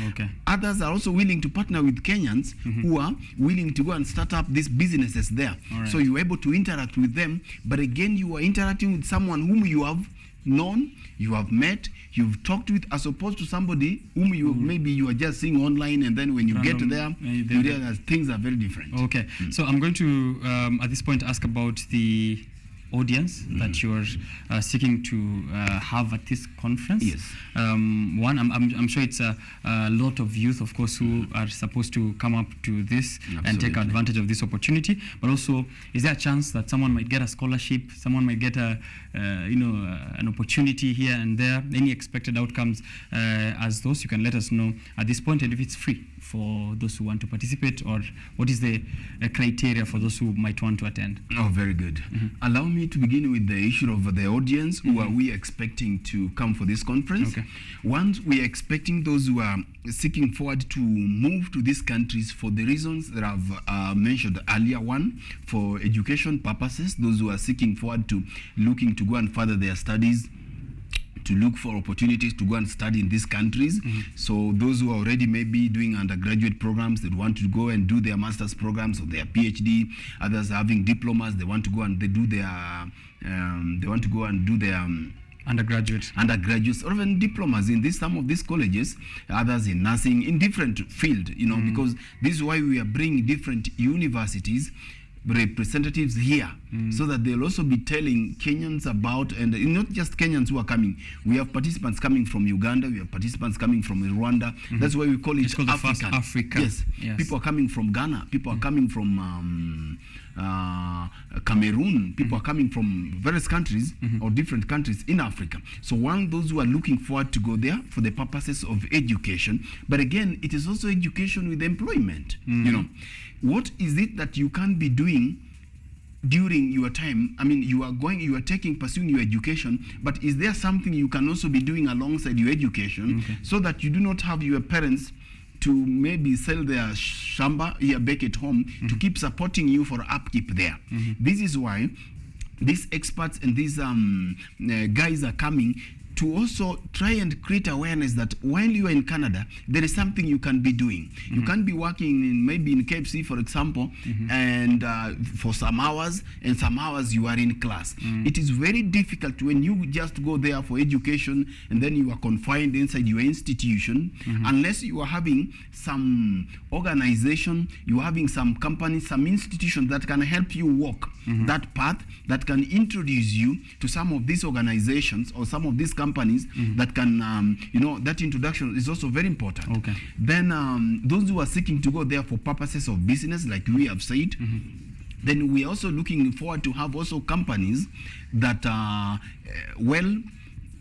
Others are also willing to partner with Kenyans who are willing to go and start up these businesses there. So you're able to interact with them, but again, you are interacting with someone whom you have known, you have met, you've talked with, as opposed to somebody whom you maybe you are just seeing online, and then when you get there, you realize things are very different. So I'm going to at this point ask about the audience that you're seeking to have at this conference. One, I'm sure it's a lot of youth, of course, who are supposed to come up to this and take advantage of this opportunity. But also, is there a chance that someone might get a scholarship, someone might get a an opportunity here and there? Any expected outcomes as those? You can let us know at this point, and if it's free for those who want to participate, or what is the criteria for those who might want to attend? Oh, very good. Allow me to begin with the issue of the audience. Who are we expecting to come for this conference? Once we are expecting those who are seeking forward to move to these countries for the reasons that I've mentioned earlier. One, for education purposes, those who are seeking forward to looking to go and further their studies, to look for opportunities to go and study in these countries. So those who are already maybe doing undergraduate programs, they want to go and do their master's programs or their PhD. Others are having diplomas, they want to go and they do their undergraduates or even diplomas in some of these colleges, others in nursing, in different field, you know, because this is why we are bringing different universities representatives here, so that they'll also be telling Kenyans about, and not just Kenyans who are coming. We have participants coming from Uganda, we have participants coming from Rwanda. That's why we call it African. Africa. Yes. People are coming from Ghana, people are coming from Cameroon, people are coming from various countries or different countries in Africa. So one, those who are looking forward to go there for the purposes of education, but again, it is also education with employment. You know, what is it that you can be doing during your time? I mean, you are pursuing your education, but is there something you can also be doing alongside your education, so that you do not have your parents to maybe sell their shamba here back at home to keep supporting you for upkeep there? This is why these experts and these guys are coming to also try and create awareness that while you are in Canada, there is something you can be doing. You can be working in maybe in KFC, for example, and for some hours, and some hours you are in class. It is very difficult when you just go there for education and then you are confined inside your institution, unless you are having some organization, you are having some company, some institution that can help you walk that path, that can introduce you to some of these organizations or some of these companies that can, you know, that introduction is also very important. Then those who are seeking to go there for purposes of business, like we have said, then we are also looking forward to have also companies that are well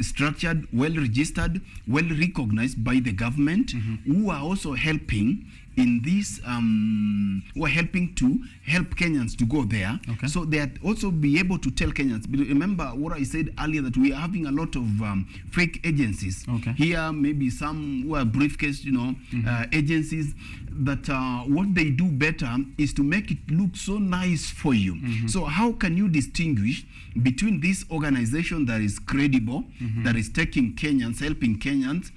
structured, well registered, well recognized by the government, who are also helping in this, who are helping to help Kenyans to go there. So they also be able to tell Kenyans. But remember what I said earlier, that we are having a lot of fake agencies. Here, maybe some who are briefcase, you know, agencies that what they do better is to make it look so nice for you. So how can you distinguish between this organization that is credible, that is taking Kenyans, helping Kenyans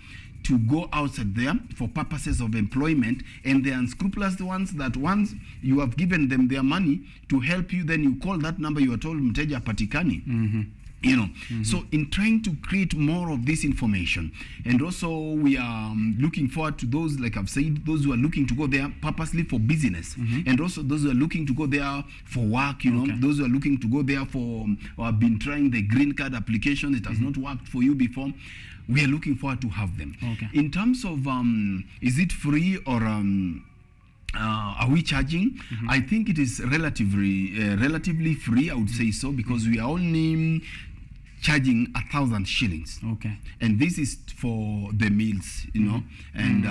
to go outside there for purposes of employment, and the unscrupulous ones that once you have given them their money to help you, then you call that number, you are told mteja patikani. You know, so in trying to create more of this information, and also we are looking forward to those, like I've said, those who are looking to go there purposely for business, and also those who are looking to go there for work, you know, those who are looking to go there for, or have been trying the green card application, it has not worked for you before. We are looking forward to have them. In terms of, is it free or are we charging? I think it is relatively free, I would say so, because we are only charging 1,000 shillings. Okay. And this is for the meals, you know, and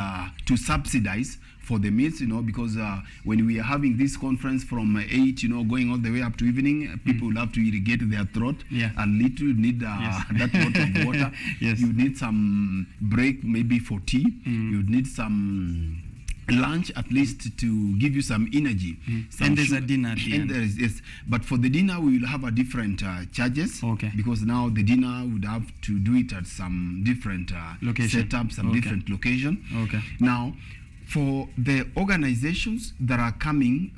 to subsidize for the meals, you know, because when we are having this conference from 8, you know, going all the way up to evening, people will have to irrigate their throat. Yeah. A little, you need that lot of water. Yes. You need some break, maybe for tea. You need some lunch at least to give you some energy. And there's a dinner at the and end. there is, yes, but for the dinner we will have a different charges. Okay. Because now the dinner would have to do it at some different Location. setup, some Okay. different location. Okay. Now, for the organizations that are coming,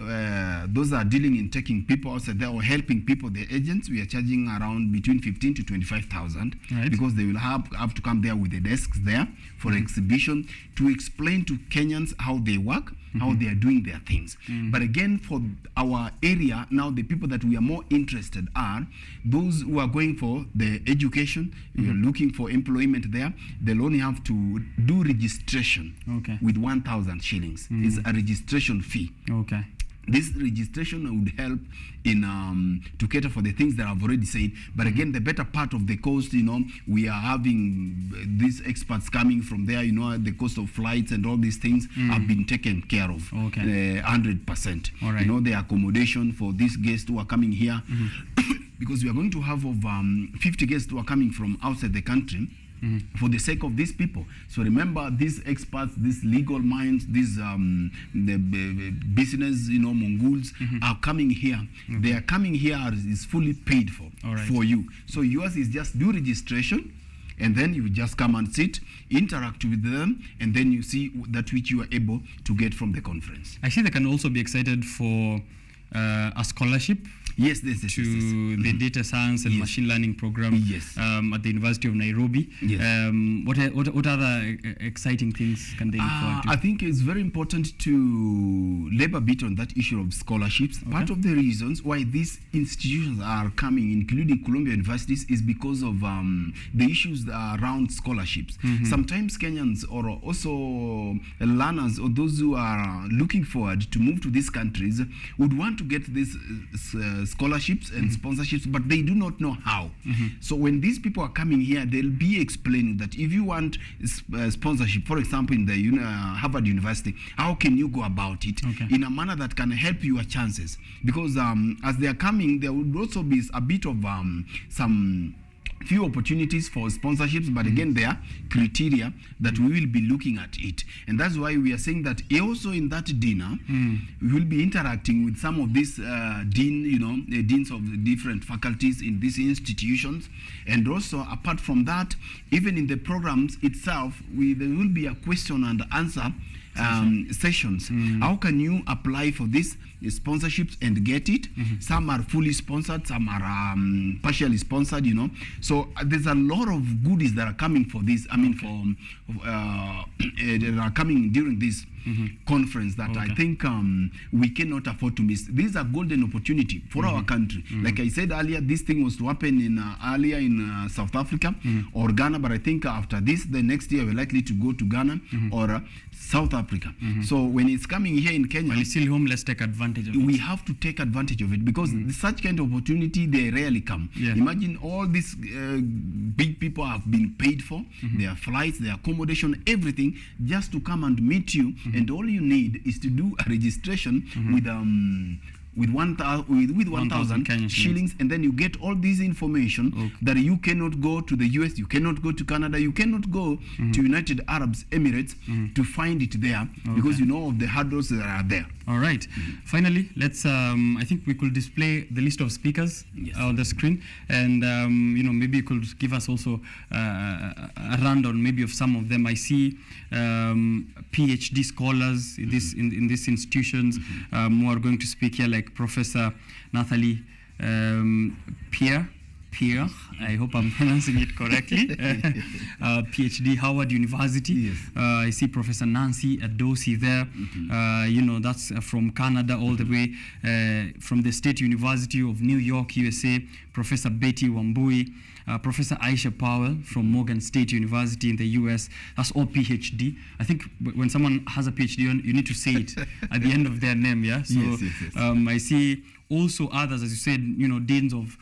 those are dealing in taking people outside there or helping people, the agents, we are charging around between 15 to 25,000, Right. because they will have to come there with the desks there for exhibition to explain to Kenyans how they work, how they are doing their things. But again, for our area now, the people that we are more interested are those who are going for the education, you're looking for employment there. They'll only have to do registration Okay. with 1,000 shillings. It's a registration fee. Okay. This registration would help in to cater for the things that I've already said. But again, the better part of the cost, you know, we are having these experts coming from there. You know, the cost of flights and all these things have been taken care of. Okay. 100%. All right. You know, the accommodation for these guests who are coming here, because we are going to have over 50 guests who are coming from outside the country. For the sake of these people. So remember, these experts, these legal minds, these the business, you know, mongols are coming here. They are coming here is fully paid for, All right. for you. So yours is just do registration, and then you just come and sit, interact with them, and then you see that which you are able to get from the conference. I see they can also be excited for a scholarship Yes, this is to the data science and Yes. machine learning program Yes. At the University of Nairobi. Yes. What other exciting things can they look forward to? I think it's very important to labor a bit on that issue of scholarships. Part of the reasons why these institutions are coming, including Columbia universities, is because of the issues around scholarships. Sometimes Kenyans or also learners or those who are looking forward to move to these countries would want to get these scholarships and sponsorships, but they do not know how. So when these people are coming here, they'll be explaining that if you want sponsorship, for example, in the Harvard University, how can you go about it in a manner that can help your chances? Because as they are coming, there would also be a bit of some few opportunities for sponsorships, but again, there are criteria that we will be looking at it. And that's why we are saying that also in that dinner, we will be interacting with some of these deans of the different faculties in these institutions. And also, apart from that, even in the programs itself, there will be a question and answer sessions. How can you apply for this sponsorships and get it? Some are fully sponsored, some are partially sponsored, you know. So there's a lot of goodies that are coming for this. I mean, that are coming during this conference that I think we cannot afford to miss. This is a golden opportunity for our country. Like I said earlier, this thing was to happen earlier in South Africa or Ghana, but I think after this, the next year we're likely to go to Ghana or South Africa. So when it's coming here in Kenya, While it's still home, let's take advantage of it. we have to take advantage of it, because such kind of opportunity, they rarely come. Imagine all these big people have been paid for, their flights, their accommodation, everything, just to come and meet you, and all you need is to do a registration with 1,000 Kenyan shillings, and then you get all this information that you cannot go to the US, you cannot go to Canada, you cannot go to United Arab Emirates to find it there, because you know of the hurdles that are there. All right. Finally, let's. I think we could display the list of speakers on the screen, and maybe you could give us also a rundown, maybe of some of them. I see PhD scholars in these institutions who are going to speak here, like Professor Nathalie Pierre. Pierre, I hope I'm pronouncing it correctly. PhD, Howard University. Yes. I see Professor Nancy Adosi there. That's from Canada all the way. From the State University of New York, USA, Professor Betty Wambui. Professor Aisha Powell from Morgan State University in the US. That's all PhD. I think when someone has a PhD, you need to say it at the end of their name, yeah? So yes. I see also others, as you said, deans of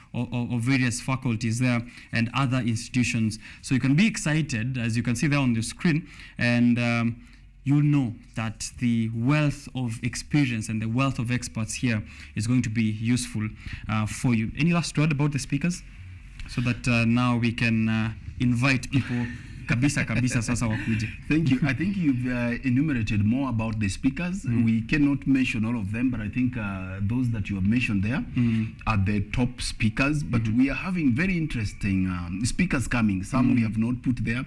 various faculties there and other institutions. So you can be excited, as you can see there on the screen, and you'll know that the wealth of experience and the wealth of experts here is going to be useful for you. Any last word about the speakers? So that now we can invite people kabisa sasa wakuje. Thank you. I think you've enumerated more about the speakers. We cannot mention all of them, but I think those that you have mentioned there are the top speakers. But we are having very interesting speakers coming. Some we have not put there.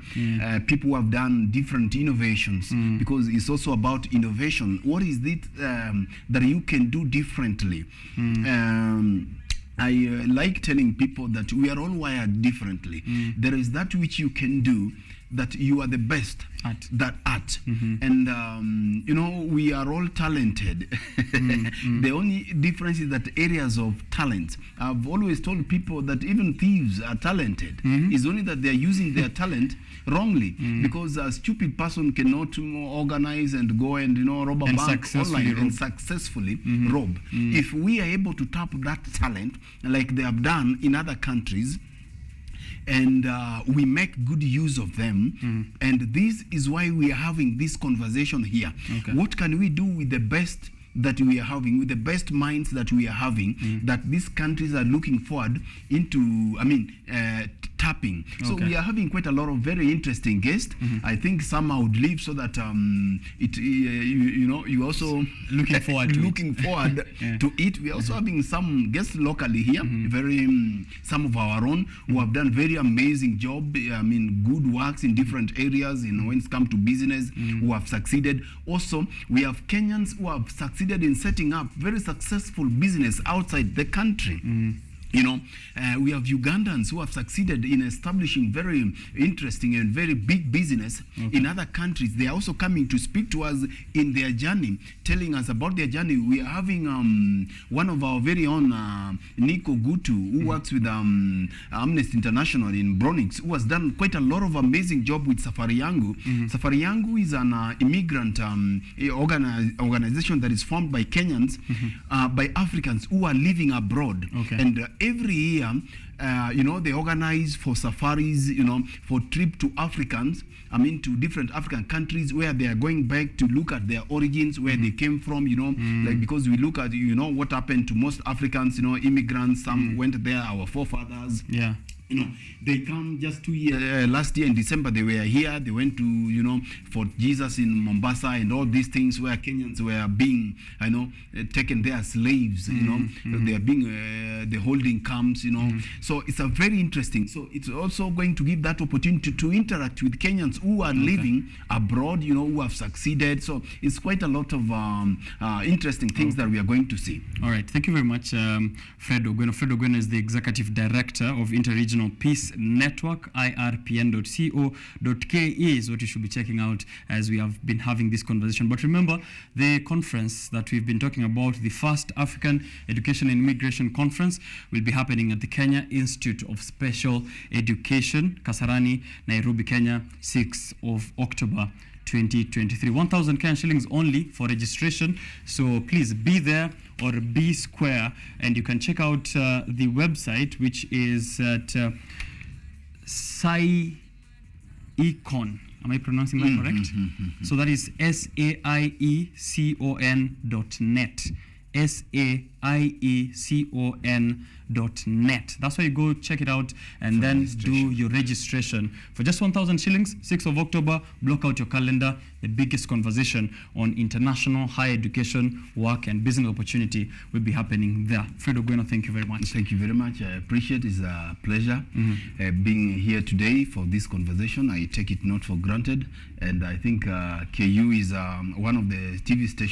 People who have done different innovations, because it's also about innovation. What is it that you can do differently? I like telling people that we are all wired differently. There is that which you can do that you are the best at. That art. And, we are all talented. The only difference is that areas of talent. I've always told people that even thieves are talented. It's only that they're using their talent wrongly, because a stupid person cannot organize and go and rob a bank online and successfully rob. If we are able to tap that talent like they have done in other countries, and we make good use of them, and this is why we are having this conversation here. What can we do with the best that we are having, with the best minds that we are having, that these countries are looking forward into, tapping. So we are having quite a lot of very interesting guests. I think some I would leave so that you also looking forward to it. We are also having some guests locally here, very some of our own who have done very amazing job. Good works in different areas. When it comes to business, who have succeeded. Also, we have Kenyans who have succeeded in setting up very successful business outside the country. We have Ugandans who have succeeded in establishing very interesting and very big business in other countries. They are also coming to speak to us in their journey, telling us about their journey. We are having one of our very own, Nico Gutu, who works with Amnesty International in Bronx, who has done quite a lot of amazing job with Safari Yangu. Safari Yangu is an immigrant organization that is formed by Kenyans, by Africans who are living abroad. And every year, they organize for safaris, for trip to Africans, to different African countries where they are going back to look at their origins, where they came from, like, because we look at, what happened to most Africans, immigrants, some went there, our forefathers. Yeah. They come just 2 years, last year in December, they were here, they went to, Fort Jesus in Mombasa and all these things where Kenyans were being, taken there as slaves, they are being, the holding camps, So it's a very interesting, so it's also going to give that opportunity to interact with Kenyans who are living abroad, who have succeeded. So it's quite a lot of interesting things that we are going to see. All right, thank you very much, Fred Ogweno. Fred Ogweno is the Executive Director of Interregional Peace Network. irpn.co.ke is what you should be checking out as we have been having this conversation. But remember, the conference that we've been talking about, the first African Education and Immigration Conference, will be happening at the Kenya Institute of Special Education, Kasarani, Nairobi, Kenya, 6th of October 2023. 1,000 Kenyan shillings only for registration. So please be there or be square, and you can check out the website, which is at SAIECON. Am I pronouncing that correct? So that is SAIECON.net. SAIECON.net. That's why you go check it out and then do your registration for just 1,000 shillings. 6th of October, block out your calendar. The biggest conversation on international higher education, work and business opportunity will be happening there. Fred Ogweno, thank you very much. Thank you very much. I appreciate it. It's a pleasure being here today for this conversation. I take it not for granted, and I think KU is one of the TV stations